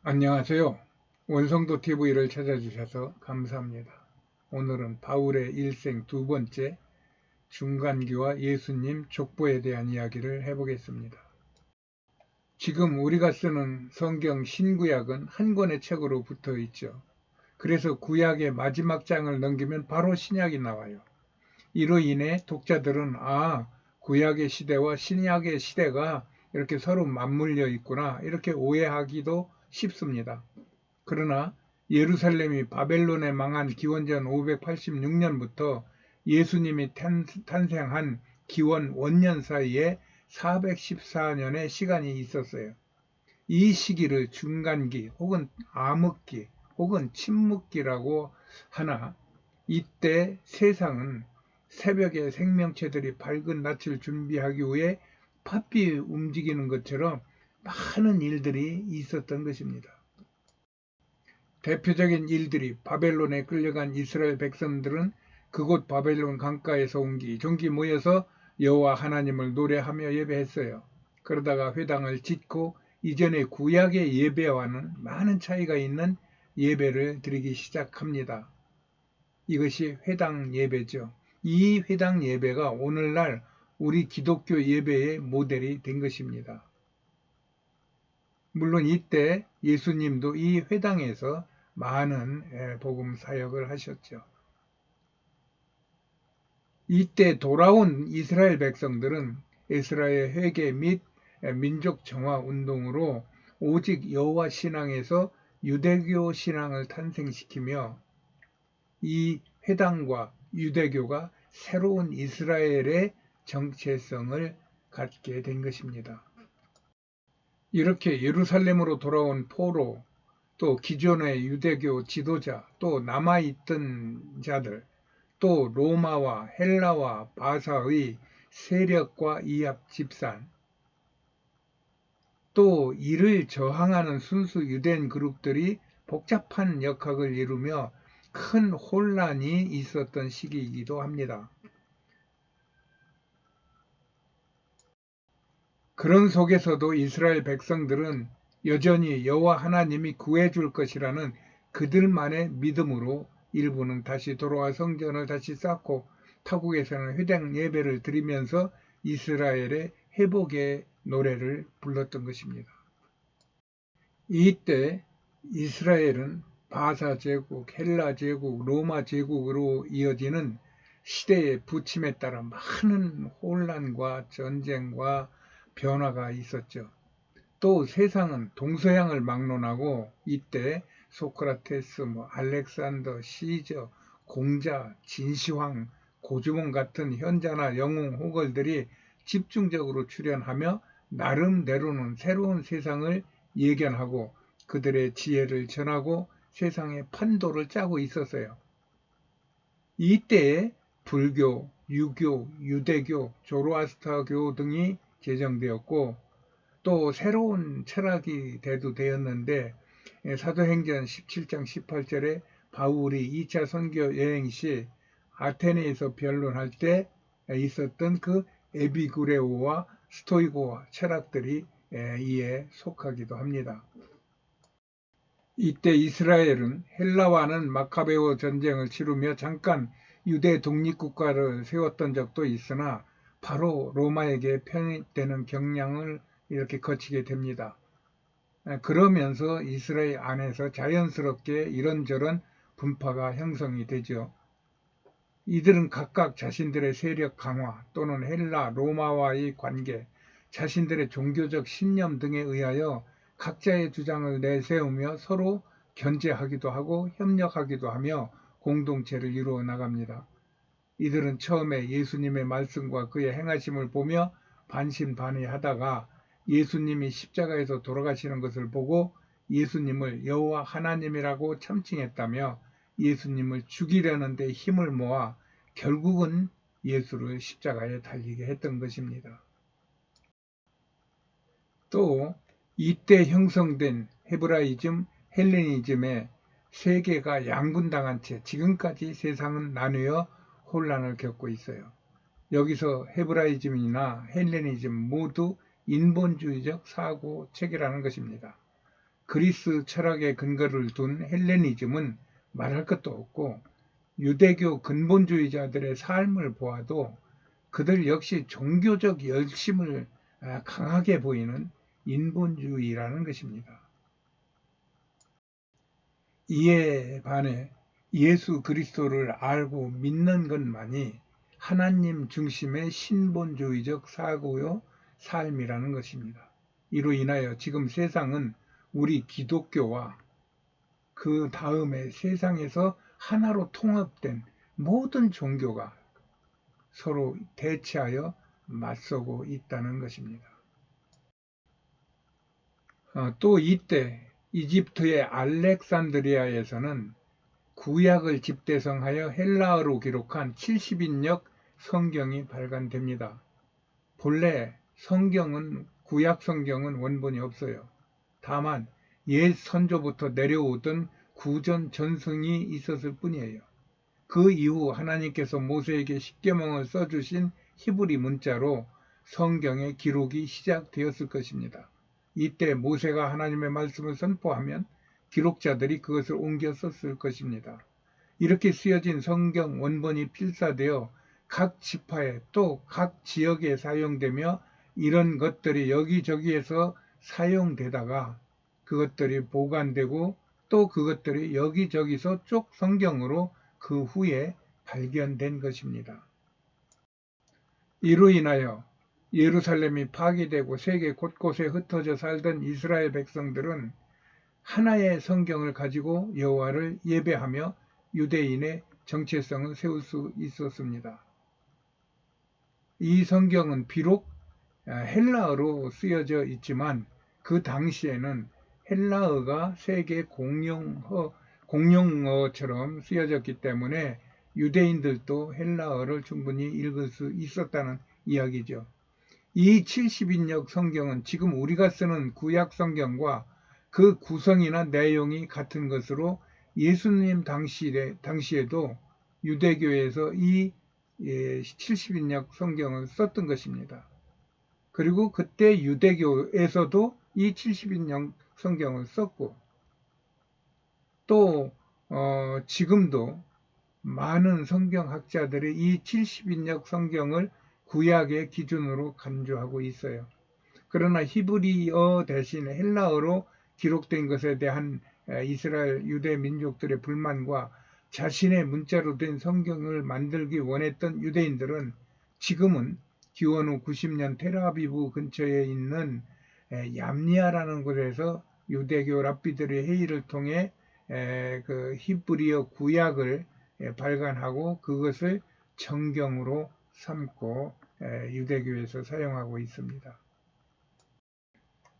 안녕하세요. 원성도 TV를 찾아주셔서 감사합니다. 오늘은 바울의 일생 두 번째 중간기와 예수님 족보에 대한 이야기를 해보겠습니다. 지금 우리가 쓰는 성경 신구약은 한 권의 책으로 붙어 있죠. 그래서 구약의 마지막 장을 넘기면 바로 신약이 나와요. 이로 인해 독자들은 구약의 시대와 신약의 시대가 이렇게 서로 맞물려 있구나 이렇게 오해하기도 쉽습니다. 그러나 예루살렘이 바벨론에 망한 기원전 586년부터 예수님이 탄생한 기원 원년 사이에 414년의 시간이 있었어요. 이 시기를 중간기 혹은 암흑기 혹은 침묵기라고 하나, 이때 세상은 새벽에 생명체들이 밝은 낯을 준비하기 위해 바삐 움직이는 것처럼 많은 일들이 있었던 것입니다. 대표적인 일들이 바벨론에 끌려간 이스라엘 백성들은 그곳 바벨론 강가에서 종기 모여서 여호와 하나님을 노래하며 예배했어요. 그러다가 회당을 짓고 이전의 구약의 예배와는 많은 차이가 있는 예배를 드리기 시작합니다. 이것이 회당 예배죠. 이 회당 예배가 오늘날 우리 기독교 예배의 모델이 된 것입니다. 물론 이때 예수님도 이 회당에서 많은 복음 사역을 하셨죠. 이때 돌아온 이스라엘 백성들은 에스라의 회개 및 민족 정화 운동으로 오직 여호와 신앙에서 유대교 신앙을 탄생시키며 이 회당과 유대교가 새로운 이스라엘의 정체성을 갖게 된 것입니다. 이렇게 예루살렘으로 돌아온 포로, 또 기존의 유대교 지도자, 또 남아있던 자들, 또 로마와 헬라와 바사의 세력과 이합 집산, 또 이를 저항하는 순수 유대인 그룹들이 복잡한 역학을 이루며 큰 혼란이 있었던 시기이기도 합니다. 그런 속에서도 이스라엘 백성들은 여전히 여호와 하나님이 구해줄 것이라는 그들만의 믿음으로 일부는 다시 돌아와 성전을 다시 쌓고 타국에서는 회당 예배를 드리면서 이스라엘의 회복의 노래를 불렀던 것입니다. 이때 이스라엘은 바사 제국, 헬라 제국, 로마 제국으로 이어지는 시대의 부침에 따라 많은 혼란과 전쟁과 변화가 있었죠. 또 세상은 동서양을 막론하고 이때 소크라테스, 알렉산더, 시저, 공자, 진시황, 고주몽 같은 현자나 영웅 호걸들이 집중적으로 출연하며 나름대로는 새로운 세상을 예견하고 그들의 지혜를 전하고 세상의 판도를 짜고 있었어요. 이때에 불교, 유교, 유대교, 조로아스터교 등이 제정되었고 또 새로운 철학이 대두되었는데 사도행전 17장 18절에 바울이 2차 선교 여행 시 아테네에서 변론할 때 있었던 그 에비구레오와 스토이고 철학들이 이에 속하기도 합니다. 이때 이스라엘은 헬라와는 마카베오 전쟁을 치르며 잠깐 유대 독립국가를 세웠던 적도 있으나 바로 로마에게 편입되는 경향을 이렇게 거치게 됩니다. 그러면서 이스라엘 안에서 자연스럽게 이런저런 분파가 형성이 되죠. 이들은 각각 자신들의 세력 강화 또는 헬라, 로마와의 관계, 자신들의 종교적 신념 등에 의하여 각자의 주장을 내세우며 서로 견제하기도 하고 협력하기도 하며 공동체를 이루어 나갑니다. 이들은 처음에 예수님의 말씀과 그의 행하심을 보며 반신반의하다가 예수님이 십자가에서 돌아가시는 것을 보고 예수님을 여호와 하나님이라고 참칭했다며 예수님을 죽이려는 데 힘을 모아 결국은 예수를 십자가에 달리게 했던 것입니다. 또 이때 형성된 헤브라이즘, 헬레니즘의 세계가 양분당한 채 지금까지 세상은 나뉘어 혼란을 겪고 있어요. 여기서 헤브라이즘이나 헬레니즘 모두 인본주의적 사고 체계라는 것입니다. 그리스 철학에 근거를 둔 헬레니즘은 말할 것도 없고, 유대교 근본주의자들의 삶을 보아도 그들 역시 종교적 열심을 강하게 보이는 인본주의라는 것입니다. 이에 반해 예수 그리스도를 알고 믿는 것만이 하나님 중심의 신본주의적 사고요 삶이라는 것입니다. 이로 인하여 지금 세상은 우리 기독교와 그 다음에 세상에서 하나로 통합된 모든 종교가 서로 대치하여 맞서고 있다는 것입니다. 또 이때 이집트의 알렉산드리아에서는 구약을 집대성하여 헬라어로 기록한 70인역 성경이 발간됩니다. 본래 구약 성경은 원본이 없어요. 다만 옛 선조부터 내려오던 구전 전승이 있었을 뿐이에요. 그 이후 하나님께서 모세에게 십계명을 써주신 히브리 문자로 성경의 기록이 시작되었을 것입니다. 이때 모세가 하나님의 말씀을 선포하면 기록자들이 그것을 옮겨 썼을 것입니다. 이렇게 쓰여진 성경 원본이 필사되어 각 지파에 또 각 지역에 사용되며 이런 것들이 여기저기에서 사용되다가 그것들이 보관되고 또 그것들이 여기저기서 쪽 성경으로 그 후에 발견된 것입니다. 이로 인하여 예루살렘이 파괴되고 세계 곳곳에 흩어져 살던 이스라엘 백성들은 하나의 성경을 가지고 여호와를 예배하며 유대인의 정체성을 세울 수 있었습니다. 이 성경은 비록 헬라어로 쓰여져 있지만 그 당시에는 헬라어가 세계 공용어처럼 쓰여졌기 때문에 유대인들도 헬라어를 충분히 읽을 수 있었다는 이야기죠. 이 70인역 성경은 지금 우리가 쓰는 구약 성경과 그 구성이나 내용이 같은 것으로 예수님 당시에도 유대교에서 이 70인역 성경을 썼던 것입니다. 그리고 그때 유대교에서도 이 70인역 성경을 썼고 또 지금도 많은 성경학자들이 이 70인역 성경을 구약의 기준으로 간주하고 있어요. 그러나 히브리어 대신 헬라어로 기록된 것에 대한 이스라엘 유대 민족들의 불만과 자신의 문자로 된 성경을 만들기 원했던 유대인들은 지금은 기원 후 90년 텔아비브 근처에 있는 얌니아라는 곳에서 유대교 랍비들의 회의를 통해 그 히브리어 구약을 발간하고 그것을 정경으로 삼고 유대교에서 사용하고 있습니다.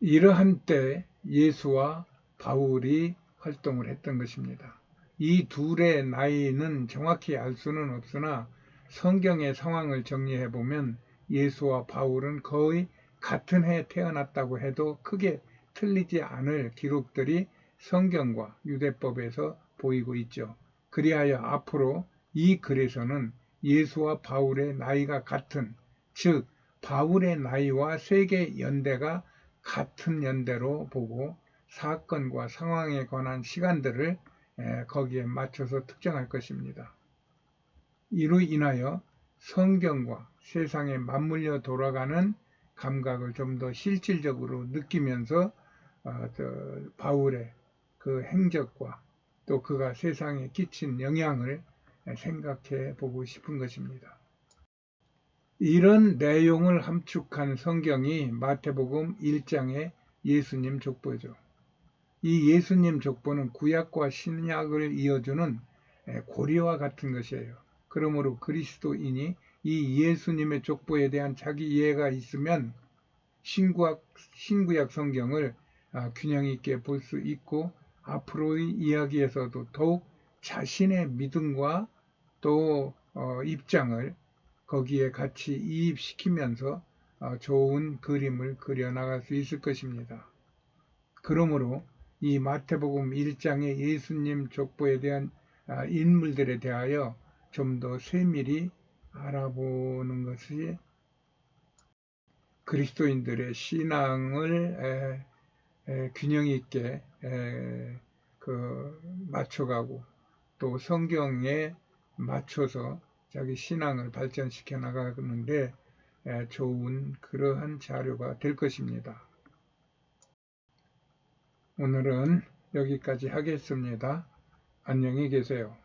이러한 때 예수와 바울이 활동을 했던 것입니다. 이 둘의 나이는 정확히 알 수는 없으나 성경의 상황을 정리해 보면 예수와 바울은 거의 같은 해에 태어났다고 해도 크게 틀리지 않을 기록들이 성경과 유대법에서 보이고 있죠. 그리하여 앞으로 이 글에서는 예수와 바울의 나이가 같은, 즉 바울의 나이와 세계 연대가 같은 연대로 보고 사건과 상황에 관한 시간들을 거기에 맞춰서 특정할 것입니다. 이로 인하여 성경과 세상에 맞물려 돌아가는 감각을 좀 더 실질적으로 느끼면서 바울의 그 행적과 또 그가 세상에 끼친 영향을 생각해 보고 싶은 것입니다. 이런 내용을 함축한 성경이 마태복음 1장의 예수님 족보죠. 이 예수님 족보는 구약과 신약을 이어주는 고리와 같은 것이에요. 그러므로 그리스도인이 이 예수님의 족보에 대한 자기 이해가 있으면 신구약 성경을 균형 있게 볼 수 있고 앞으로의 이야기에서도 더욱 자신의 믿음과 또 입장을 거기에 같이 이입시키면서 좋은 그림을 그려나갈 수 있을 것입니다. 그러므로 이 마태복음 1장의 예수님 족보에 대한 인물들에 대하여 좀 더 세밀히 알아보는 것이 그리스도인들의 신앙을 균형 있게 맞춰가고 또 성경에 맞춰서 자기 신앙을 발전시켜 나가는데 좋은 그러한 자료가 될 것입니다. 오늘은 여기까지 하겠습니다. 안녕히 계세요.